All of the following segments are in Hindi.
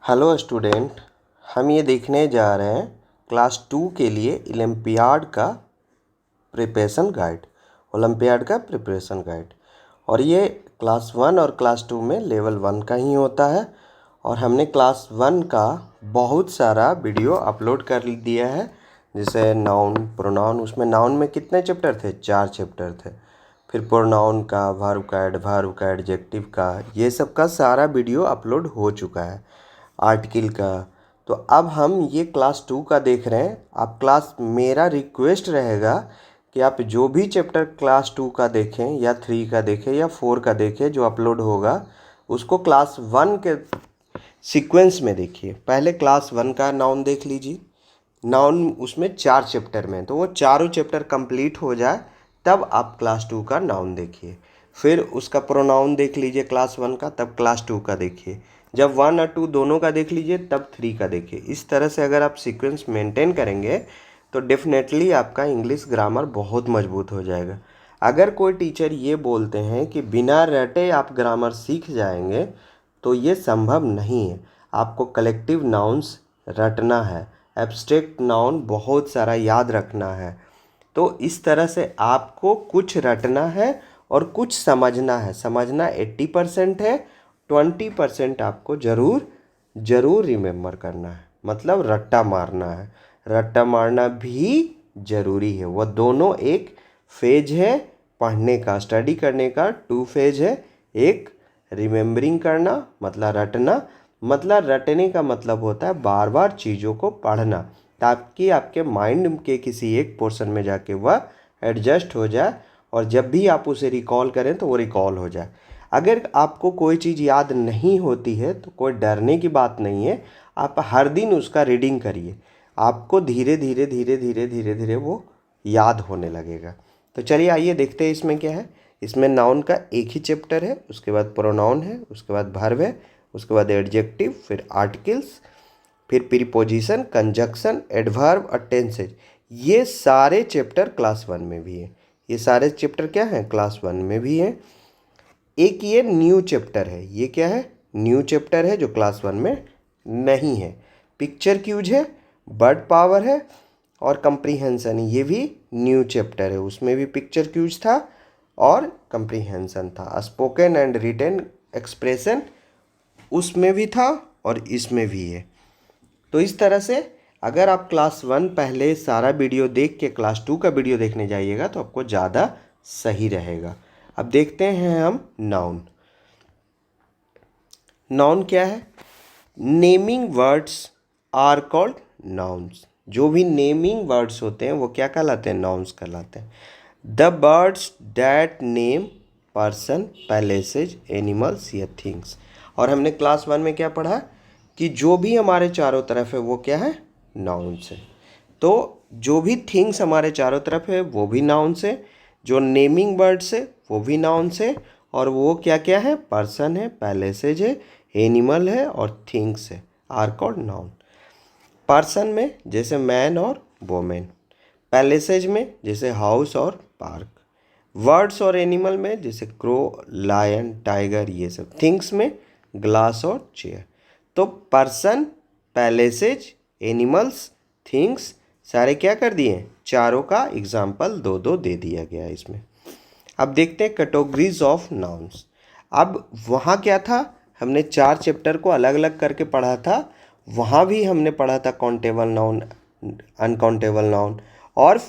हेलो स्टूडेंट, हम ये देखने जा रहे हैं क्लास 2 के लिए ओलंपियाड का प्रिपरेशन गाइड। और ये क्लास 1 और क्लास 2 में लेवल 1 का ही होता है। और हमने क्लास 1 का बहुत सारा वीडियो अपलोड कर दिया है, जैसे नाउन प्रोनाउन। उसमें नाउन में कितने चैप्टर थे? 4 चैप्टर थे। फिर प्रोनाउन का, वर्ब का, एडजेक्टिव का, ये सब का सारा वीडियो अपलोड हो चुका है। आर्टिकल का। तो अब हम ये क्लास 2 का देख रहे हैं। मेरा रिक्वेस्ट रहेगा कि आप जो भी चैप्टर क्लास 2 का देखें या 3 का देखें या 4 का देखें जो अपलोड होगा, उसको क्लास 1 के सीक्वेंस में देखिए। पहले क्लास 1 का नाउन देख लीजिए। नाउन उसमें 4 चैप्टर में, तो वो चारों चैप्टर कंप्लीट हो जाए तब आप क्लास 2 का नाउन देखिए। फिर उसका प्रोनाउन देख लीजिए क्लास 1 का, तब क्लास 2 का देखिए। जब 1 और 2 दोनों का देख लीजिए तब 3 का देखिए। इस तरह से अगर आप सीक्वेंस मेंटेन करेंगे तो डेफिनेटली आपका इंग्लिश ग्रामर बहुत मजबूत हो जाएगा। अगर कोई टीचर ये बोलते हैं कि बिना रटे आप ग्रामर सीख जाएंगे, तो ये संभव नहीं है। आपको कलेक्टिव नाउन्स रटना है, एब्स्ट्रैक्ट नाउन बहुत सारा याद रखना है। तो इस तरह से आपको कुछ रटना है और कुछ समझना है। समझना 80% है, 20% आपको ज़रूर रिमेम्बर करना है, मतलब रट्टा मारना है। रट्टा मारना भी ज़रूरी है। वह दोनों एक फेज है पढ़ने का, स्टडी करने का 2 फेज है। एक रिमेम्बरिंग करना मतलब रटना, मतलब रटने का मतलब होता है बार बार चीज़ों को पढ़ना, ताकि आपके माइंड के किसी एक पोर्शन में जाके वह एडजस्ट हो जाए और जब भी आप उसे रिकॉल करें तो वो रिकॉल हो जाए। अगर आपको कोई चीज़ याद नहीं होती है तो कोई डरने की बात नहीं है। आप हर दिन उसका रीडिंग करिए, आपको धीरे धीरे वो याद होने लगेगा। तो चलिए आइए देखते हैं इसमें क्या है। इसमें नाउन का एक ही चैप्टर है, उसके बाद प्रोनाउन है, उसके बाद वर्ब है, उसके बाद एडजेक्टिव, फिर आर्टिकल्स, फिर प्रीपोजिशन, कंजक्शन, एडवर्ब और टेंसेज। ये सारे चैप्टर क्लास 1 में भी है। ये सारे चैप्टर क्या हैं? क्लास 1 में भी हैं। एक ये न्यू चैप्टर है। ये क्या है? न्यू चैप्टर है जो क्लास 1 में नहीं है। पिक्चर क्यूज है, वर्ड पावर है और कंप्रीहेंशन, ये भी न्यू चैप्टर है। उसमें भी पिक्चर क्यूज था और कंप्रीहेंशन था। स्पोकन एंड रिटन एक्सप्रेशन उसमें भी था और इसमें भी है। तो इस तरह से अगर आप क्लास 1 पहले सारा वीडियो देख के क्लास 2 का वीडियो देखने जाइएगा तो आपको ज़्यादा सही रहेगा। अब देखते हैं हम नाउन। नाउन क्या है? Naming words are called nouns. जो भी नेमिंग वर्ड्स होते हैं वो क्या कहलाते हैं? नाउन्स कहलाते हैं। The birds that name person, places, animals या थिंग्स। और हमने क्लास 1 में क्या पढ़ा कि जो भी हमारे चारों तरफ है वो क्या है? नाउन्स है। तो जो भी थिंग्स हमारे चारों तरफ है वो भी नाउन्स है, जो नेमिंग वर्ड्स है वो भी नाउन्स है। और वो क्या क्या है? पर्सन है, पैलेसेज है, एनिमल है और थिंग्स है, आर कॉल्ड नाउन। पर्सन में जैसे मैन और वोमेन, पैलेसेज में जैसे हाउस और पार्क, वर्ड्स और एनिमल में जैसे क्रो, लायन, टाइगर, ये सब। थिंग्स में ग्लास और चेयर। तो पर्सन, पैलेसेज, एनिमल्स, थिंग्स सारे क्या कर दिए? चारों का एग्जाम्पल दो दो दे दिया गया इसमें। अब देखते हैं कैटेगरीज ऑफ नाउन्स। अब वहाँ क्या था? हमने 4 चैप्टर को अलग अलग करके पढ़ा था। वहाँ भी हमने पढ़ा था काउंटेबल नाउन, अनकाउंटेबल नाउन और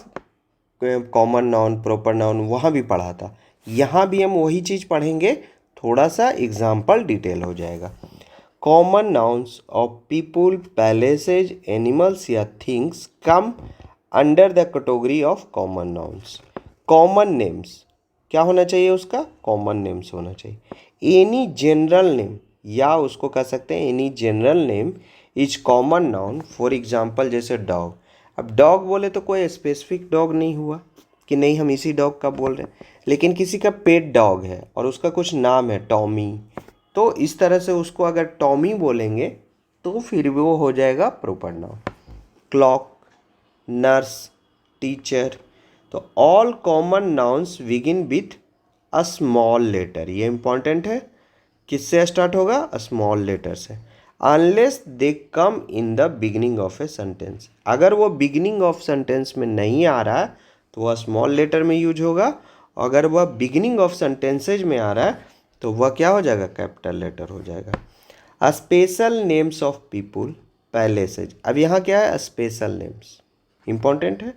कॉमन नाउन, प्रॉपर नाउन, वहाँ भी पढ़ा था। यहाँ भी हम वही चीज़ पढ़ेंगे, थोड़ा सा एग्जाम्पल डिटेल हो जाएगा। Common nouns of people, places, animals या things come under the category of common nouns. Common names क्या होना चाहिए? उसका कॉमन नेम्स होना चाहिए। एनी जनरल नेम, या उसको कह सकते हैं any general name is common noun. For example जैसे डॉग। अब डॉग बोले तो कोई स्पेसिफिक डॉग नहीं हुआ कि नहीं हम इसी डॉग का बोल रहे हैं, लेकिन किसी का पेट डॉग है और उसका कुछ नाम है टॉमी, तो इस तरह से उसको अगर टॉमी बोलेंगे तो फिर वो हो जाएगा proper noun. Clock, nurse, teacher. तो all common nouns begin with a small letter. ये इंपॉर्टेंट है। किससे स्टार्ट होगा? स्मॉल लेटर से। Unless they come in the beginning of a sentence. अगर वो बिगिनिंग ऑफ सेंटेंस में नहीं आ रहा है तो वह स्मॉल लेटर में यूज होगा, अगर वह बिगिनिंग ऑफ सेंटेंसेज में आ रहा है तो वह क्या हो जाएगा, कैपिटल लेटर हो जाएगा। Special names of people places. अब यहाँ क्या है, स्पेशल नेम्स इंपॉर्टेंट है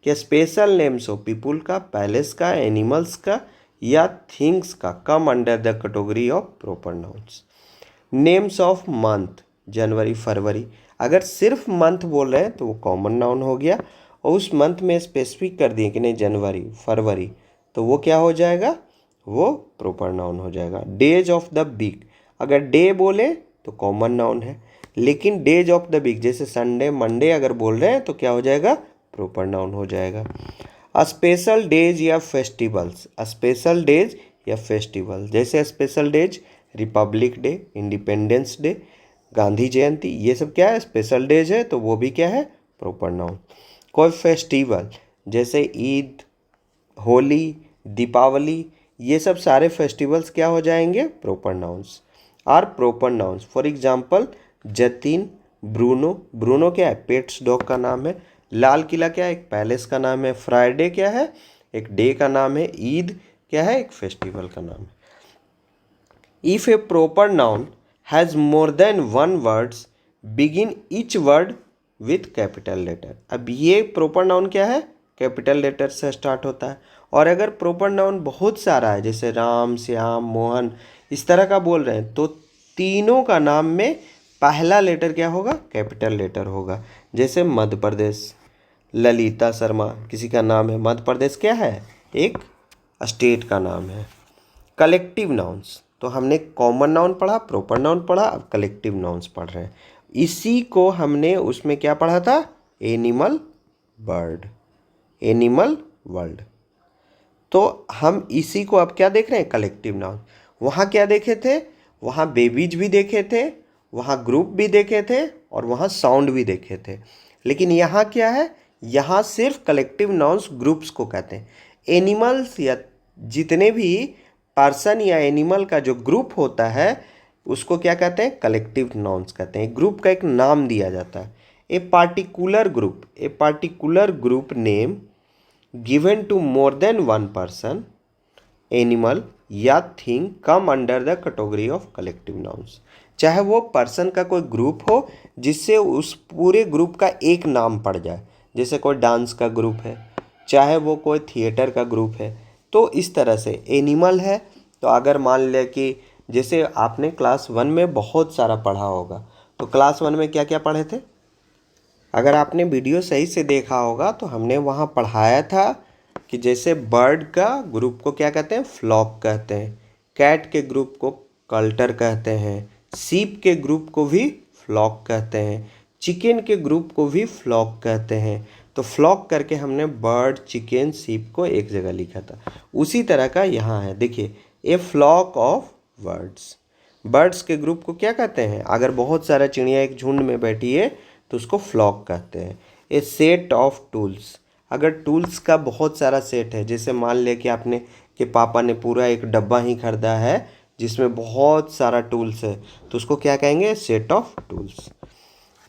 कि स्पेशल नेम्स ऑफ पीपुल का, पैलेस का, एनिमल्स का या थिंग्स का come under the category of proper nouns. Names of month, January, February, अगर सिर्फ मंथ बोल रहे हैं तो वो कॉमन नाउन हो गया, और उस मंथ में स्पेसिफिक कर दिए कि नहीं जनवरी, फरवरी, तो वो क्या हो जाएगा, वो प्रॉपर नाउन हो जाएगा। डेज ऑफ द वीक, अगर डे बोले तो कॉमन नाउन है, लेकिन डेज ऑफ द वीक जैसे संडे, मंडे अगर बोल रहे हैं तो क्या हो जाएगा, प्रॉपर नाउन हो जाएगा। स्पेशल डेज या फेस्टिवल्स, स्पेशल डेज या फेस्टिवल, जैसे special days republic day, independence day, Gandhi Jayanti, ये सब क्या है, स्पेशल डेज है, तो वो भी क्या है, प्रॉपर नाउन। कोई फेस्टिवल जैसे ईद, होली, दीपावली, ये सब सारे फेस्टिवल्स क्या हो जाएंगे, proper nouns are proper nouns. For example Jatin, Bruno, Bruno क्या है, पेट्स डॉग का नाम है। लाल किला क्या है, एक पैलेस का नाम है। फ्राइडे क्या है, एक डे का नाम है। ईद क्या है, एक फेस्टिवल का नाम है। If a proper noun has more than one words begin each word with capital letter. अब ये प्रॉपर नाउन क्या है, कैपिटल लेटर से स्टार्ट होता है। और अगर प्रॉपर नाउन बहुत सारा है जैसे राम, श्याम, मोहन, इस तरह का बोल रहे हैं तो तीनों का नाम में पहला लेटर क्या होगा, कैपिटल लेटर होगा। जैसे मध्य प्रदेश, ललिता शर्मा किसी का नाम है। मध्य प्रदेश क्या है, एक स्टेट का नाम है। कलेक्टिव नाउन्स, तो हमने कॉमन नाउन पढ़ा, प्रॉपर नाउन पढ़ा, अब कलेक्टिव नाउन्स पढ़ रहे हैं। इसी को हमने उसमें क्या पढ़ा था, एनिमल बर्ड, एनिमल वर्ल्ड। तो हम इसी को अब क्या देख रहे हैं, कलेक्टिव नाउन। वहाँ क्या देखे थे, वहाँ बेबीज भी देखे थे, वहाँ ग्रुप भी देखे थे, और वहाँ साउंड भी देखे थे। लेकिन यहाँ क्या है, यहाँ सिर्फ कलेक्टिव नाउन्स ग्रुप्स को कहते हैं। एनिमल्स या जितने भी पर्सन या एनिमल का जो ग्रुप होता है उसको क्या कहते हैं, कलेक्टिव नाउन्स कहते हैं। ग्रुप का एक नाम दिया जाता है। A particular group, a particular group name given to more than one person, animal या thing come under the category of collective nouns. चाहे वो पर्सन का कोई ग्रुप हो जिससे उस पूरे ग्रुप का एक नाम पड़ जाए, जैसे कोई डांस का ग्रुप है, चाहे वो कोई थिएटर का ग्रुप है, तो इस तरह से एनिमल है। तो अगर मान लिया कि जैसे आपने क्लास 1 में बहुत सारा पढ़ा होगा, तो क्लास 1 में क्या क्या पढ़े थे, अगर आपने वीडियो सही से देखा होगा तो हमने वहाँ पढ़ाया था कि जैसे बर्ड का ग्रुप को क्या कहते हैं, फ्लॉक कहते हैं। कैट के ग्रुप को कल्टर कहते हैं। सीप के ग्रुप को भी फ्लॉक कहते हैं। चिकन के ग्रुप को भी फ्लॉक कहते हैं। तो फ्लॉक करके हमने बर्ड, चिकन, सीप को एक जगह लिखा था। उसी तरह का यहाँ है, देखिए, ए फ्लॉक ऑफ बर्ड्स। बर्ड्स के ग्रुप को क्या कहते हैं, अगर बहुत सारा चिड़िया एक झुंड में बैठी है तो उसको फ्लॉक कहते हैं। ए सेट ऑफ टूल्स, अगर टूल्स का बहुत सारा सेट है, जैसे मान लिया कि आपने कि पापा ने पूरा एक डब्बा ही खरीदा है जिसमें बहुत सारा टूल्स है, तो उसको क्या कहेंगे, set of tools.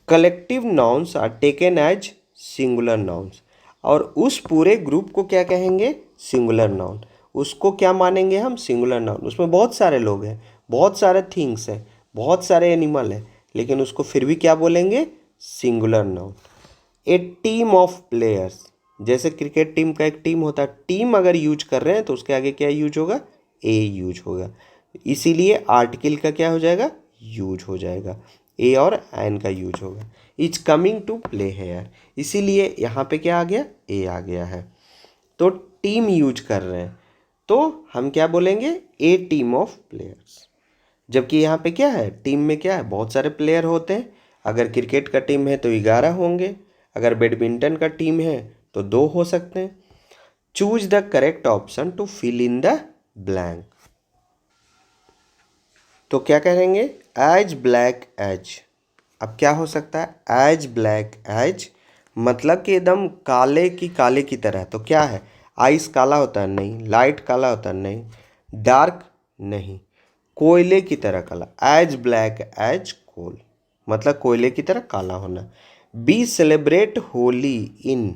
Collective nouns are taken as singular nouns, और उस पूरे ग्रुप को क्या कहेंगे, सिंगुलर नाउन। उसको क्या मानेंगे हम, सिंगुलर नाउन। उसमें बहुत सारे लोग हैं, बहुत सारे थिंग्स हैं, बहुत सारे एनिमल हैं, लेकिन उसको फिर भी क्या बोलेंगे, singular noun. A team of players, जैसे क्रिकेट टीम का एक टीम होता है, टीम अगर यूज कर रहे हैं तो उसके आगे क्या यूज होगा, ए यूज होगा, इसीलिए आर्टिकल का क्या हो जाएगा, यूज हो जाएगा, ए और एन का यूज होगा। Is coming to play here, इसीलिए यहाँ पे क्या आ गया, ए आ गया है। तो टीम यूज कर रहे हैं तो हम क्या बोलेंगे, ए टीम ऑफ प्लेयर्स। जबकि यहाँ पे क्या है, टीम में क्या है, बहुत सारे प्लेयर होते हैं। अगर क्रिकेट का टीम है तो 11 होंगे, अगर बैडमिंटन का टीम है तो 2 हो सकते हैं। Choose the correct option to fill in the blank, तो क्या करेंगे, एज ब्लैक एज। अब क्या हो सकता है, एज ब्लैक एज मतलब कि एकदम काले की तरह। तो क्या है, आइस काला होता है, नहीं। लाइट काला होता है, नहीं। डार्क, नहीं। कोयले की तरह काला, एज ब्लैक एज कोल। मतलब कोयले की तरह काला होना। बी सेलिब्रेट होली इन,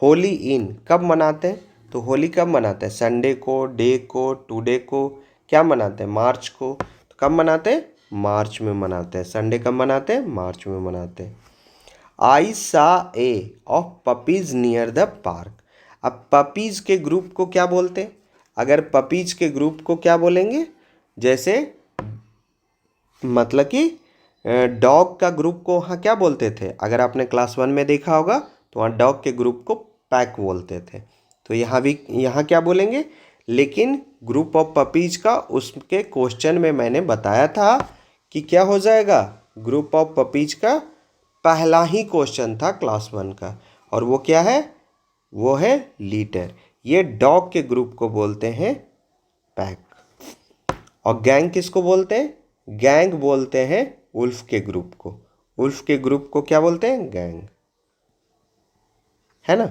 होली इन कब मनाते हैं? तो होली कब मनाते हैं? संडे को, डे को, टुडे को, क्या मनाते हैं? मार्च को। तो कब मनाते हैं? मार्च में मनाते हैं। संडे कब मनाते हैं? मार्च में मनाते हैं। I saw a of puppies near the park. अब पपीज के ग्रुप को क्या बोलते हैं? अगर पपीज के ग्रुप को क्या बोलेंगे? जैसे मतलब कि डॉग का ग्रुप को वहाँ क्या बोलते थे? अगर आपने क्लास 1 में देखा होगा तो वहाँ डॉग के ग्रुप को पैक बोलते थे। तो यहाँ भी यहाँ क्या बोलेंगे? लेकिन ग्रुप ऑफ पपीज का उसके क्वेश्चन में मैंने बताया था कि क्या हो जाएगा? ग्रुप ऑफ पपीज का पहला ही क्वेश्चन था क्लास 1 का, और वो क्या है? वो है लीटर। ये डॉग के ग्रुप को बोलते हैं पैक। और गैंग किसको बोलते हैं? गैंग बोलते हैं उल्फ के ग्रुप को। उल्फ के ग्रुप को क्या बोलते हैं? गैंग, है ना?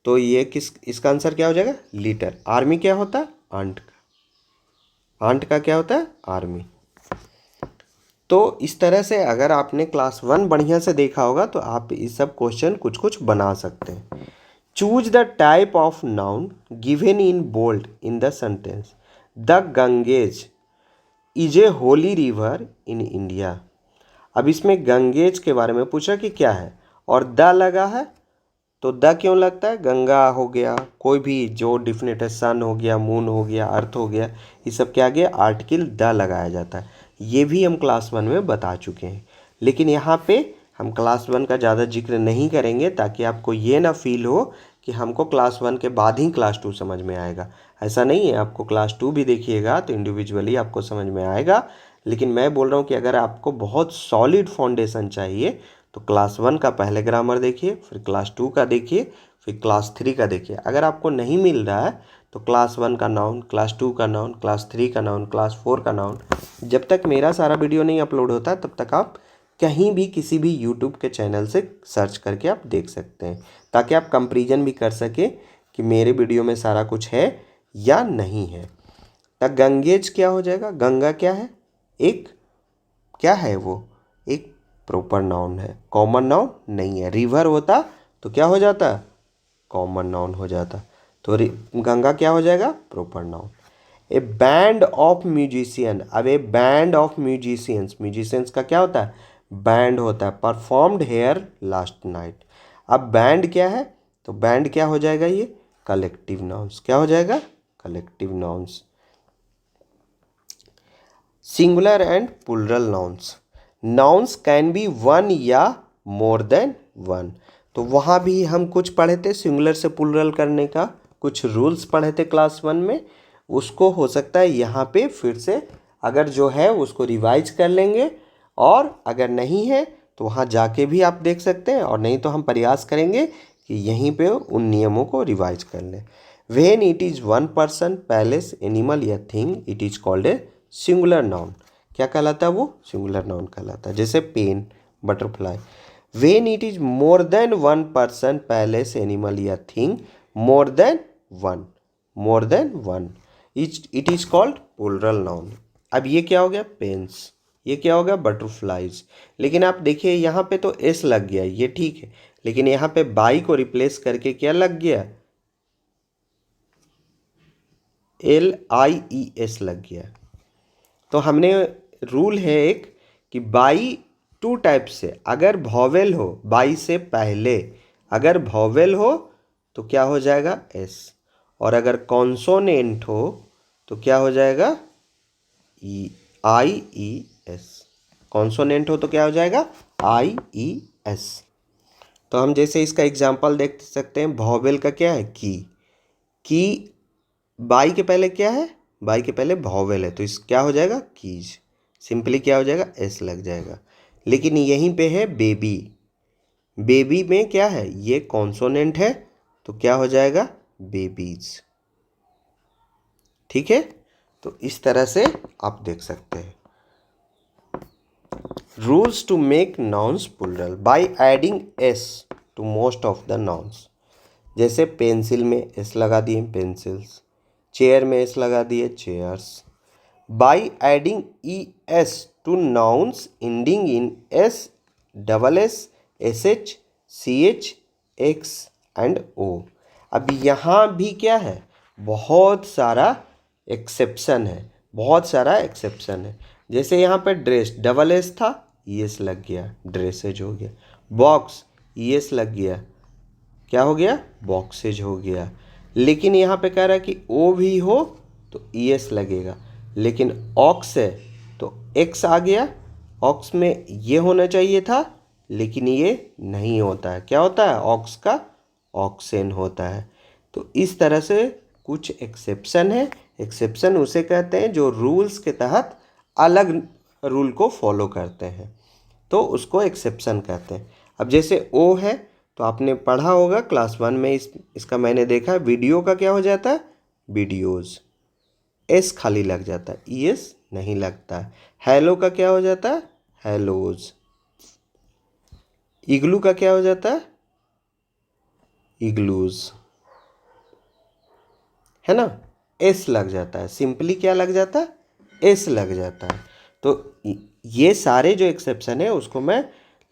तो ये इसका आंसर क्या हो जाएगा? लीटर। आर्मी क्या होता है? आंट का। आंट का क्या होता है? आर्मी। तो इस तरह से अगर आपने क्लास 1 बढ़िया से देखा होगा तो आप इस सब क्वेश्चन कुछ कुछ बना सकते हैं। Choose the type of noun given in bold in the sentence. The Ganges is a holy river in India. अब इसमें गंगेज के बारे में पूछा कि क्या है, और द लगा है। तो द क्यों लगता है? गंगा हो गया, कोई भी जो डिफिनेट है, सन हो गया, मून हो गया, अर्थ हो गया, ये सब के आगे आर्टिकल द लगाया जाता है। ये भी हम क्लास 1 में बता चुके हैं, लेकिन यहाँ पे हम क्लास 1 का ज़्यादा जिक्र नहीं करेंगे ताकि आपको ये ना फील हो कि हमको क्लास 1 के बाद ही क्लास 2 समझ में आएगा। ऐसा नहीं है, आपको क्लास 2 भी देखिएगा तो इंडिविजुअली आपको समझ में आएगा। लेकिन मैं बोल रहा हूँ कि अगर आपको बहुत सॉलिड फाउंडेशन चाहिए तो क्लास 1 का पहले ग्रामर देखिए, फिर क्लास 2 का देखिए, फिर क्लास 3 का देखिए। अगर आपको नहीं मिल रहा है तो क्लास 1 का नाउन, क्लास 2 का नाउन, क्लास 3 का नाउन, क्लास 4 का नाउन, जब तक मेरा सारा वीडियो नहीं अपलोड होता तब तक आप कहीं भी किसी भी यूट्यूब के चैनल से सर्च करके आप देख सकते हैं, ताकि आप कंपैरिजन भी कर सके कि मेरे वीडियो में सारा कुछ है या नहीं है। तो गंगेज क्या हो जाएगा? गंगा क्या है? एक क्या है वो? एक प्रॉपर नाउन है, कॉमन नाउन नहीं है। रिवर होता तो क्या हो जाता? कॉमन नाउन हो जाता। तो गंगा क्या हो जाएगा? Proper noun. A band of musician. अब a band of musicians, musicians का क्या होता है? बैंड होता है। Performed here last night. अब बैंड क्या है? तो बैंड क्या हो जाएगा? ये कलेक्टिव नाउन्स। क्या हो जाएगा? Collective nouns. Singular and plural nouns. Nouns can be one या मोर देन वन। तो वहाँ भी हम कुछ पढ़े थे सिंगुलर से प्लूरल करने का, कुछ रूल्स पढ़े थे क्लास 1 में। उसको हो सकता है यहाँ पे फिर से अगर जो है उसको रिवाइज कर लेंगे, और अगर नहीं है तो वहाँ जाके भी आप देख सकते हैं, और नहीं तो हम प्रयास करेंगे कि यहीं पे उन नियमों को रिवाइज कर लें। When it is one person, place, animal या thing, it is called a singular noun. क्या कहलाता है वो? सिंगुलर नाउन कहलाता है। जैसे pen, butterfly. When it is more than one person, place, animal या thing, more than one, more than one, it is called plural noun. अब ये क्या हो गया? पेन्स। ये क्या हो गया? बटरफ्लाइज। लेकिन आप देखिए यहाँ पे तो एस लग गया, ये ठीक है, लेकिन यहाँ पे बाई को रिप्लेस करके क्या लग गया? LIES लग गया। तो हमने रूल है एक कि बाई 2 टाइप से, अगर वॉवेल हो बाई से पहले, अगर वॉवेल हो तो क्या हो जाएगा? एस, और अगर कॉन्सोनेंट हो तो क्या हो जाएगा? IES। कॉन्सोनेंट हो तो क्या हो जाएगा? IES। तो हम जैसे इसका एग्जांपल देख सकते हैं, वॉवेल का क्या है? की बाई के पहले क्या है? बाई के पहले वॉवेल है तो इस क्या हो जाएगा? कीज। सिंपली क्या हो जाएगा? एस लग जाएगा। लेकिन यहीं पे है बेबी। बेबी में क्या है? ये कॉन्सोनेंट है तो क्या हो जाएगा? बेबीज। ठीक है, तो इस तरह से आप देख सकते हैं। Rules to make nouns plural by adding S to most of the nouns. जैसे पेंसिल में एस लगा दिए, पेंसिल्स। चेयर में एस लगा दिए, chairs. By adding E S to nouns ending in S, double S, S H, C H, X and O. अब यहाँ भी क्या है, बहुत सारा एक्सेप्शन है, बहुत सारा एक्सेप्शन है। जैसे यहाँ पे ड्रेस डबल एस था, ई एस लग गया, ड्रेसेज हो गया। बॉक्स ई एस लग गया, क्या हो गया, बॉक्सेज हो गया। लेकिन यहाँ पे कह रहा है कि ओ भी हो तो ई एस लगेगा, लेकिन ऑक्स है तो एक्स आ गया। ऑक्स में ये होना चाहिए था, लेकिन ये नहीं होता है। क्या होता है, ऑक्स का ऑक्सेन होता है। तो इस तरह से कुछ एक्सेप्शन है। एक्सेप्शन उसे कहते हैं जो रूल्स के तहत अलग रूल को फॉलो करते हैं, तो उसको एक्सेप्शन कहते हैं। अब जैसे ओ है तो आपने पढ़ा होगा क्लास 1 में, इसका मैंने देखा, वीडियो का क्या हो जाता है, वीडियोज़। एस खाली लग जाता है, ई एस नहीं लगता है। हेलो का क्या हो जाता है, हेलोज। इग्लू का क्या हो जाता है, इग्लूज, है ना, एस लग जाता है। सिंपली क्या लग जाता है, एस लग जाता है। तो ये सारे जो एक्सेप्शन है उसको मैं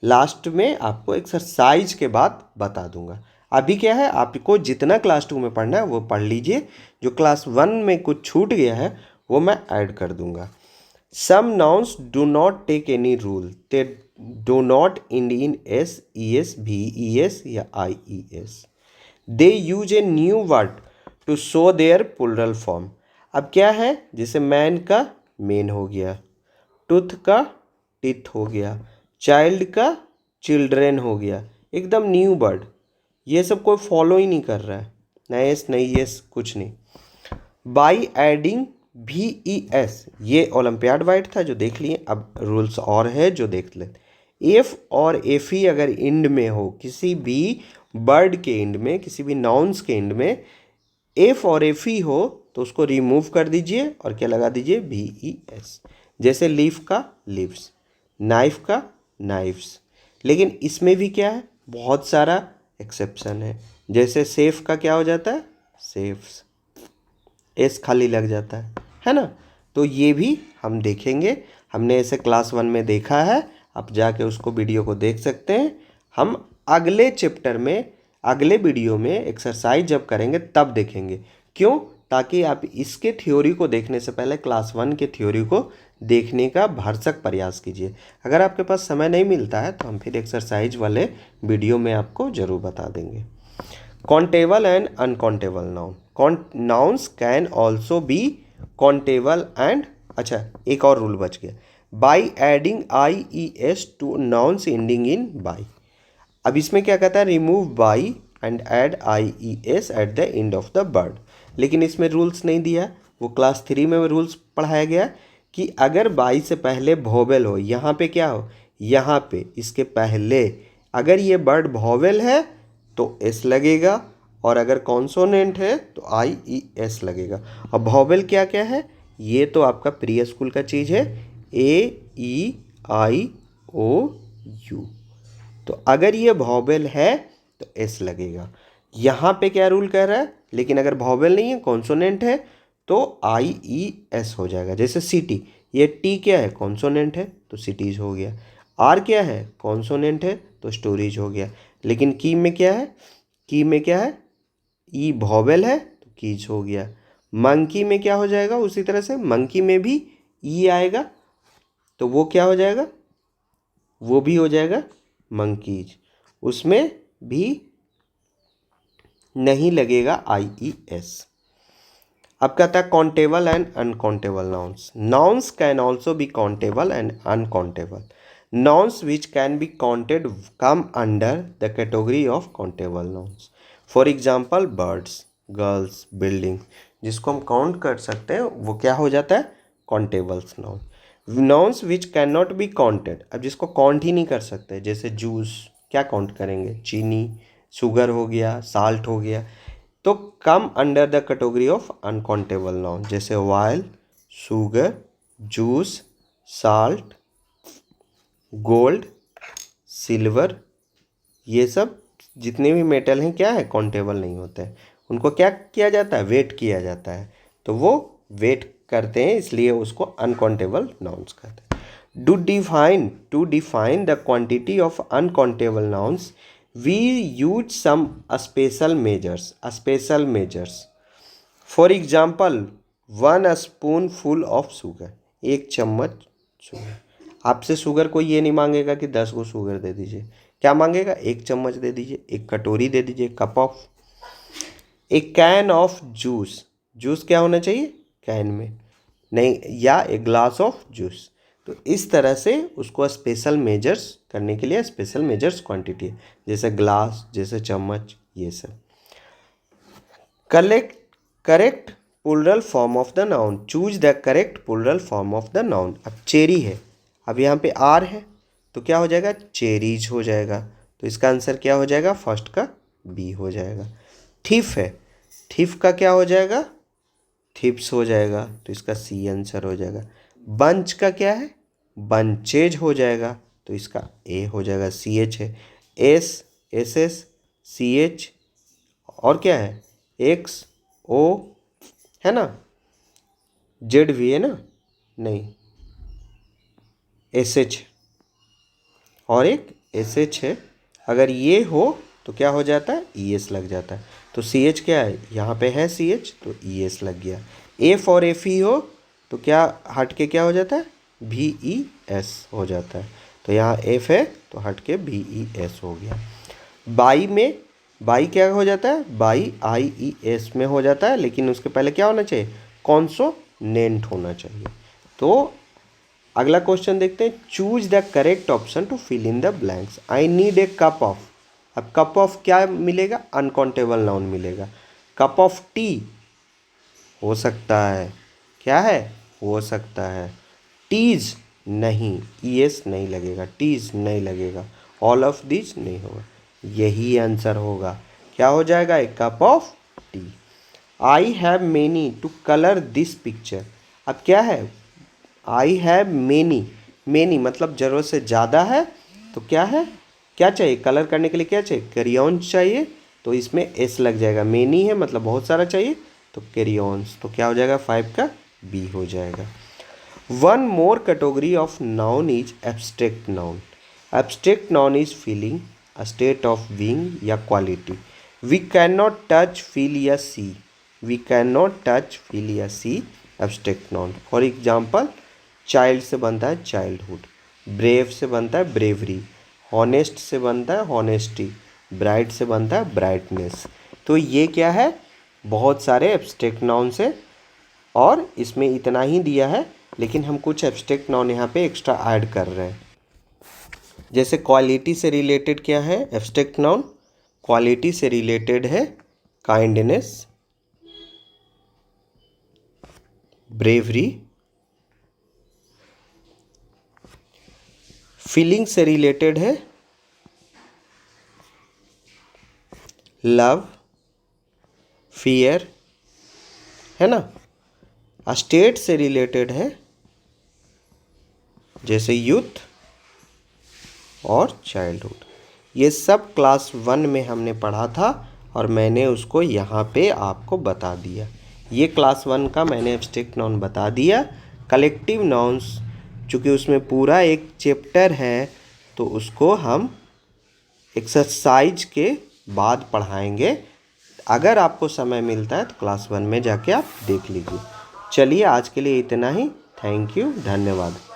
लास्ट में आपको एक्सरसाइज के बाद बता दूंगा। अभी क्या है, आपको जितना क्लास 2 में पढ़ना है वो पढ़ लीजिए, जो क्लास 1 में कुछ छूट गया है वो मैं ऐड कर दूंगा। Some nouns do not take any rule, they do not end in S, E S, भी ई एस या I E S. They use a new word to show their plural form. अब क्या है, जैसे मैन का मेन हो गया, टूथ का टिथ हो गया, चाइल्ड का चिल्ड्रेन हो गया, एकदम न्यू वर्ड। ये सब कोई फॉलो ही नहीं कर रहा है, ना एस नहीं यस, कुछ नहीं। बाई एडिंग भी ई एस, ये ओलंपियाड वाइड था जो देख लिए। अब रूल्स और है जो देख लेते। एफ और एफ ही अगर इंड में हो, किसी भी वर्ड के इंड में, किसी भी नाउन्स के इंड में एफ और एफ ही हो तो उसको रिमूव कर दीजिए और क्या लगा दीजिए, भी ई एस। जैसे लीफ का लिव्स, नाइफ का नाइफ्स। लेकिन इसमें भी क्या है, बहुत सारा एक्सेप्शन है। जैसे सेफ का क्या हो जाता है, सेफ्स, एस खाली लग जाता है ना। तो ये भी हम देखेंगे, हमने ऐसे क्लास 1 में देखा है, आप जाके उसको वीडियो को देख सकते हैं। हम अगले चैप्टर में, अगले वीडियो में एक्सरसाइज जब करेंगे तब देखेंगे। क्यों, ताकि आप इसके थ्योरी को देखने से पहले क्लास 1 के थ्योरी को देखने का भरसक प्रयास कीजिए। अगर आपके पास समय नहीं मिलता है तो हम फिर एक्सरसाइज वाले वीडियो में आपको ज़रूर बता देंगे। Countable and uncountable noun, nouns can also be countable and, अच्छा एक और रूल बच गया, by adding I E S to nouns ending in Y. अब इसमें क्या कहता है, remove Y and add I E S at the end of the word. लेकिन इसमें रूल्स नहीं दिया, वो क्लास 3 में रूल्स पढ़ाया गया कि अगर बाई से पहले वोवेल हो, यहाँ पे क्या हो, यहाँ पे इसके पहले अगर ये वर्ड वोवेल है तो एस लगेगा, और अगर कॉन्सोनेंट है तो आई ई एस लगेगा। अब वोवेल क्या क्या है, ये तो आपका प्री स्कूल का चीज़ है, ए ई आई ओ यू। तो अगर ये वोवेल है तो एस लगेगा। यहाँ पे क्या रूल कह रहा है, लेकिन अगर वोवेल नहीं है, कॉन्सोनेंट है, तो आई ई एस हो जाएगा। जैसे सिटी, ये टी क्या है, कॉन्सोनेंट है तो सिटीज हो गया। आर क्या है, कॉन्सोनेंट है तो स्टोरेज हो गया। लेकिन की में क्या है, की में क्या है, ई वोवेल है तो कीज हो गया। मंकी में क्या हो जाएगा, उसी तरह से मंकी में भी ई आएगा तो वो क्या हो जाएगा, वो भी हो जाएगा मंकीज, उसमें भी नहीं लगेगा आई ई एस। अब कहता है countable and uncountable nouns, nouns can also be countable and uncountable. Nouns which can be counted come under the category of countable nouns. For example birds, girls, building, जिसको हम काउंट कर सकते हैं वो क्या हो जाता है, countables noun. Nouns which can not be counted, अब जिसको काउंट ही नहीं कर सकते, जैसे जूस क्या काउंट करेंगे, चीनी, शुगर हो गया, साल्ट हो गया, तो come under the category of uncountable noun. जैसे while, sugar, juice, salt, gold, silver, ये सब जितने भी मेटल हैं क्या है, काउंटेबल नहीं होते हैं। उनको क्या किया जाता है, वेट किया जाता है, तो वो वेट करते हैं, इसलिए उसको अनकाउंटेबल नाउन्स कहते हैं। To define the quantity of uncountable nouns we use some special measures. For example 1 spoon full of sugar, 1 चम्मच शुगर। आपसे शुगर कोई ये नहीं मांगेगा कि 10 गो शुगर दे दीजिए, क्या मांगेगा? 1 चम्मच दे दीजिए, 1 कटोरी दे दीजिए, cup of. A can of juice, juice क्या होना चाहिए? कैन में नहीं, या ए ग्लास ऑफ जूस। तो इस तरह से उसको स्पेशल मेजर्स करने के लिए स्पेशल मेजर्स क्वांटिटी है, जैसे ग्लास, जैसे चम्मच, ये सब। Correct plural form of the noun, choose the correct plural form of the noun. अब चेरी है, अब यहाँ पे आर है तो क्या हो जाएगा? चेरीज हो जाएगा। तो इसका आंसर क्या हो जाएगा? फर्स्ट का बी हो जाएगा। थिफ है, थिफ का क्या हो जाएगा? थिप्स हो जाएगा, तो इसका सी आंसर हो जाएगा। बंच का क्या है? बंचेज हो जाएगा, तो इसका ए हो जाएगा। सी एच है, S S S C H, और क्या है? एक्स ओ है ना, जेड भी है ना, नहीं एस एच और एक एस एच है। अगर ये हो तो क्या हो जाता है? ई एस लग जाता है। तो सी एच क्या है? यहाँ पे है सी एच, तो ई एस लग गया। एफ और एफ ई हो तो क्या हट के क्या हो जाता है? भी ई एस हो जाता है। तो यहाँ एफ है तो हट के भी ई एस हो गया। बाई में, बाई क्या हो जाता है? बाई आई ई एस में हो जाता है, लेकिन उसके पहले क्या होना चाहिए? कॉन्सोनेंट होना चाहिए। तो अगला क्वेश्चन देखते हैं। Choose the correct option to fill in the blanks. I need a cup of. अब कप ऑफ क्या मिलेगा? अनकाउंटेबल नाउन मिलेगा। कप ऑफ टी हो सकता है, क्या है? हो सकता है। टीज नहीं, ई एस नहीं लगेगा, टीज नहीं लगेगा। ऑल ऑफ दिस नहीं होगा, यही आंसर होगा। क्या हो जाएगा? A cup of tea. I have many to colour this picture. अब क्या है? आई हैव मेनी, मेनी मतलब ज़रूरत से ज़्यादा है, तो क्या है? क्या चाहिए कलर करने के लिए? क्या चाहिए? क्रेयॉन्स चाहिए, तो इसमें एस लग जाएगा। मेनी है मतलब बहुत सारा चाहिए, तो क्रेयॉन्स। तो क्या हो जाएगा? 5 का बी हो जाएगा। One more category of noun is abstract noun. Abstract noun is feeling, a state of being या quality. We can not touch, feel या see. We can not touch, feel या see abstract noun. For example, child से बनता है चाइल्डहुड, ब्रेव से बनता है ब्रेवरी, हॉनेस्ट से बनता है हॉनेस्टी, ब्राइट से बनता है ब्राइटनेस। तो ये क्या है? बहुत सारे एब्स्ट्रैक्ट नाउन्स है, और इसमें इतना ही दिया है, लेकिन हम कुछ एब्स्ट्रैक्ट नाउन यहाँ पे एक्स्ट्रा ऐड कर रहे हैं। जैसे क्वालिटी से रिलेटेड क्या है एब्स्ट्रैक्ट नाउन? क्वालिटी से रिलेटेड है काइंडनेस, ब्रेवरी। फीलिंग से रिलेटेड है लव, फियर, है ना। स्टेट से रिलेटेड है जैसे यूथ और चाइल्डहुड। ये सब क्लास 1 में हमने पढ़ा था, और मैंने उसको यहाँ पे आपको बता दिया। ये क्लास 1 का मैंने एब्स्ट्रैक्ट नाउन बता दिया। कलेक्टिव नाउन्स, चूँकि उसमें पूरा एक चैप्टर है, तो उसको हम एक्सरसाइज के बाद पढ़ाएंगे। अगर आपको समय मिलता है तो क्लास 1 में जाके आप देख लीजिए। चलिए आज के लिए इतना ही। थैंक यू, धन्यवाद।